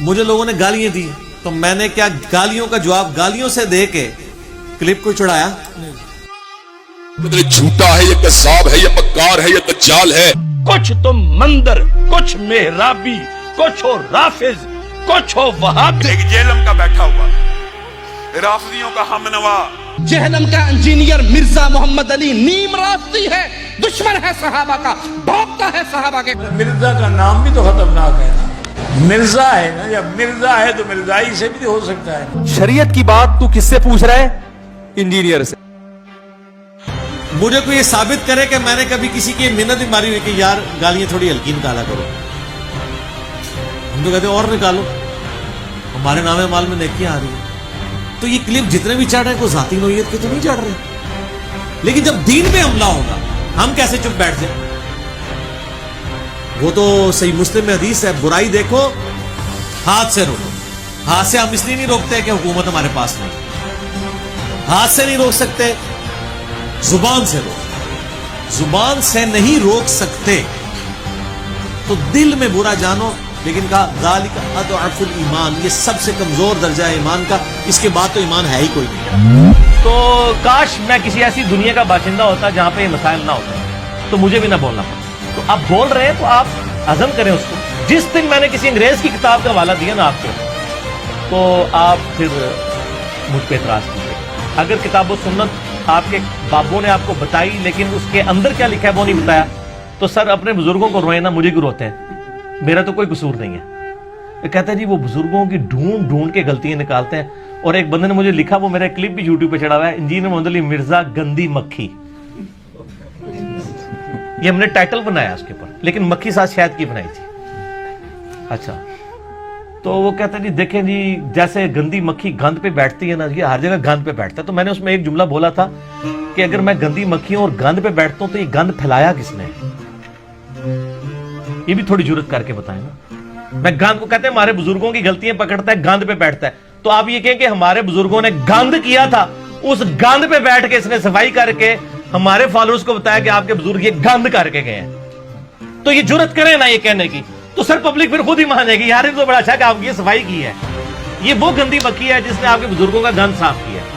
مجھے لوگوں نے گالیاں دی تو میں نے کیا گالیوں کا جواب گالیوں سے دے کے کلپ کو چڑھایا؟ جھوٹا ہے یہ کذاب ہے یہ مکار ہے یہ دجال ہے. کچھ تو مندر، کچھ محرابی، کچھ ہو رافض، کچھ ہو وہابی. ایک جہلم کا بیٹھا ہوا رافضیوں کا ہم نوا. جہنم کا انجینئر مرزا محمد علی نیم راستی ہے، دشمن ہے صحابہ کا، بھوکتا ہے صحابہ کے. مرزا کا نام بھی تو خطرناک ہے نا. مرزا ہے نا، جب مرزا ہے تو مرزائی سے بھی ہو سکتا ہے. شریعت کی بات تو کس سے پوچھ رہا ہے؟ انجینئر سے. مجھے کوئی یہ ثابت کرے کہ میں نے کبھی کسی کی منت ماری ہوئی کہ یار گالیاں تھوڑی ہلکی نکالا کرو. ہم تو کہتے ہیں اور نکالو، ہمارے نام مال میں نیکیاں آ رہی ہیں. تو یہ کلپ جتنے بھی چڑھ رہے ہیں کوئی ذاتی نوعیت کے تو نہیں چڑھ رہے، لیکن جب دین پہ حملہ ہوگا ہم کیسے چپ بیٹھ جائیں؟ وہ تو صحیح مسلم میں حدیث ہے، برائی دیکھو ہاتھ سے روکو. ہاتھ سے ہم اس لیے نہیں روکتے کہ حکومت ہمارے پاس نہیں، ہاتھ سے نہیں روک سکتے، زبان سے روک. زبان سے نہیں روک سکتے تو دل میں برا جانو، لیکن کہا ذالک اضعف الایمان، یہ سب سے کمزور درجہ ہے ایمان کا، اس کے بعد تو ایمان ہے ہی کوئی نہیں. تو کاش میں کسی ایسی دنیا کا باشندہ ہوتا جہاں پہ یہ مسائل نہ ہوتے تو مجھے بھی نہ بولنا پڑتا. تو آپ بول رہے ہیں تو آپ ہضم کریں اس کو. جس دن میں نے کسی انگریز کی کتاب کا حوالہ دیا نا آپ کو، تو آپ پھر مجھ پہ اعتراض کیجیے. اگر کتاب و سنت آپ کے بابوں نے آپ کو بتائی لیکن اس کے اندر کیا لکھا ہے وہ نہیں بتایا، تو سر اپنے بزرگوں کو روئے نا، مجھے کیوں روتے ہیں؟ میرا تو کوئی قصور نہیں ہے. کہتا ہے جی وہ بزرگوں کی ڈھونڈ ڈھونڈ کے غلطیاں نکالتے ہیں. اور ایک بندے نے مجھے لکھا، وہ میرا کلپ بھی یوٹیوب پہ چڑھا ہوا ہے، انجینئر محمد علی مرزا گندی مکھی. یہ ہم نے ٹائٹل بنایا اس کے اوپر، لیکن مکھی ساتھ شہد کی بنائی تھی. اچھا تو وہ کہتا ہے جی دیکھیں جی جیسے گندی مکھی گند پہ بیٹھتی ہے نا، یہ ہر جگہ گند پہ بیٹھتا ہے. تو میں نے اس میں ایک جملہ بولا تھا کہ اگر میں گندی مکھی ہوں اور گند پہ بیٹھتا ہوں تو یہ گند پھیلایا کس نے؟ یہ بھی تھوڑی جرت کر کے بتائیں نا. میں گند کو کہتے ہیں ہمارے بزرگوں کی غلطیاں پکڑتا ہے، گند پہ بیٹھتا ہے. تو آپ یہ کہیں کہ ہمارے بزرگوں نے گند کیا تھا، اس گند پہ بیٹھ کے اس نے صفائی کر کے ہمارے فالوورز کو بتایا کہ آپ کے بزرگ یہ گند کر کے گئے ہیں. تو یہ جرت کریں نا یہ کہنے کی، تو سر پبلک پھر خود ہی مانے گی یار یہ تو بڑا اچھا کہ آپ کی یہ صفائی کی ہے. یہ وہ گندی مکھی ہے جس نے آپ کے بزرگوں کا گند صاف کیا ہے.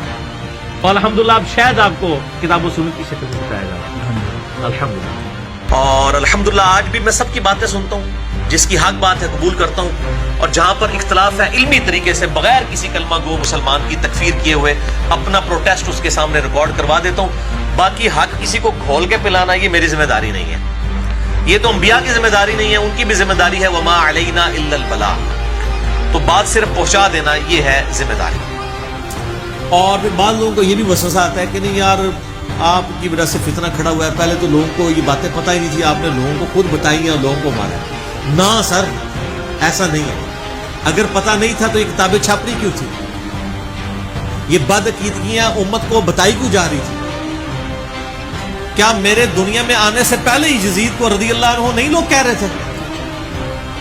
اور الحمدللہ اب شاید آپ کو کتاب و سنت کی شکل میں بتایا جائے الحمدللہ. اور الحمدللہ آج بھی میں سب کی باتیں سنتا ہوں، جس کی حق بات ہے قبول کرتا ہوں، اور جہاں پر اختلاف ہے علمی طریقے سے بغیر کسی کلمہ گو مسلمان کی تکفیر کیے ہوئے اپنا پروٹیسٹ اس کے سامنے ریکارڈ کروا دیتا ہوں. باقی حق کسی کو گھول کے پلانا یہ میری ذمہ داری نہیں ہے، یہ تو انبیاء کی ذمہ داری نہیں ہے، ان کی بھی ذمہ داری ہے وما علینا الا البلاغ. تو بات صرف پہنچا دینا یہ ہے ذمہ داری. اور پھر بعض لوگوں کو یہ بھی وسوسہ آتا ہے کہ نہیں یار آپ کی وجہ سے فتنہ کھڑا ہوا ہے، پہلے تو لوگوں کو یہ باتیں پتہ ہی نہیں تھی، آپ نے لوگوں کو خود بتائی ہیں اور لوگوں کو مارا. نہ سر ایسا نہیں ہے. اگر پتہ نہیں تھا تو یہ کتابیں چھاپنی کیوں تھی؟ یہ بد عقیدگیاں امت کو بتائی کیوں جا رہی تھی؟ کیا میرے دنیا میں آنے سے پہلے ہی یزید کو رضی اللہ عنہ نہیں لوگ کہہ رہے تھے؟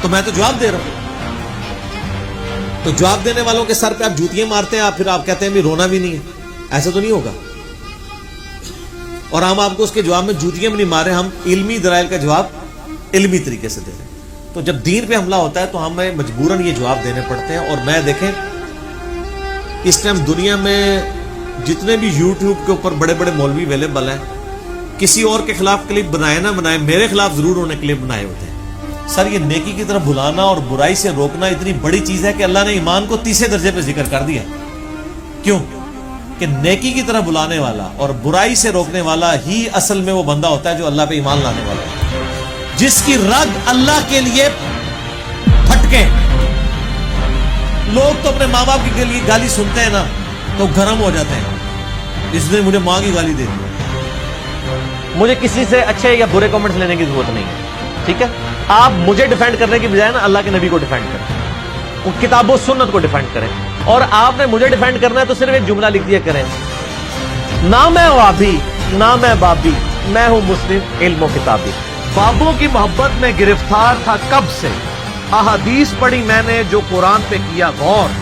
تو میں تو جواب دے رہا ہوں. تو جواب دینے والوں کے سر پہ آپ جوتیاں مارتے ہیں، آپ پھر آپ کہتے ہیں بھی رونا بھی نہیں ہے. ایسا تو نہیں ہوگا. اور ہم آپ کو اس کے جواب میں جوتیاں بھی نہیں مارے، ہم علمی دلائل کا جواب علمی طریقے سے دے رہے ہیں. تو جب دین پہ حملہ ہوتا ہے تو ہمیں مجبوراً یہ جواب دینے پڑتے ہیں. اور میں دیکھیں اس ٹائم دنیا میں جتنے بھی یوٹیوب کے اوپر بڑے بڑے مولوی اویلیبل ہیں، کسی اور کے خلاف کلپ بنائے نہ بنائے، میرے خلاف ضرور انہیں کلپ بنائے ہوتے ہیں. سر یہ نیکی کی طرف بلانا اور برائی سے روکنا اتنی بڑی چیز ہے کہ اللہ نے ایمان کو تیسرے درجے پہ ذکر کر دیا. کیوں کہ نیکی کی طرف بلانے والا اور برائی سے روکنے والا ہی اصل میں وہ بندہ ہوتا ہے جو اللہ پہ ایمان لانے والا ہے، جس کی رگ اللہ کے لیے پھٹکے. لوگ تو اپنے ماں باپ کی لیے گالی سنتے ہیں نا تو گرم ہو جاتے ہیں، اس نے مجھے ماں کی گالی دے دی. مجھے کسی سے اچھے یا برے کامنٹس لینے کی ضرورت نہیں ہے، ٹھیک ہے؟ آپ مجھے ڈیفینڈ کرنے کی بجائے نا اللہ کے نبی کو ڈیفینڈ کریں، کتاب و سنت کو ڈیفینڈ کریں. اور آپ نے مجھے ڈیفینڈ کرنا ہے تو صرف ایک جملہ لکھ دیا کریں، نہ میں وابی نہ میں بابی، میں ہوں مسلم علم و کتابی. بابوں کی محبت میں گرفتار تھا کب سے، احادیث پڑھی میں نے جو قرآن پہ کیا غور،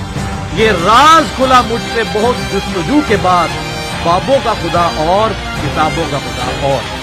یہ راز کھلا مجھ سے بہت جستجو کے بعد، بابوں کا خدا اور کتابوں کا خدا اور.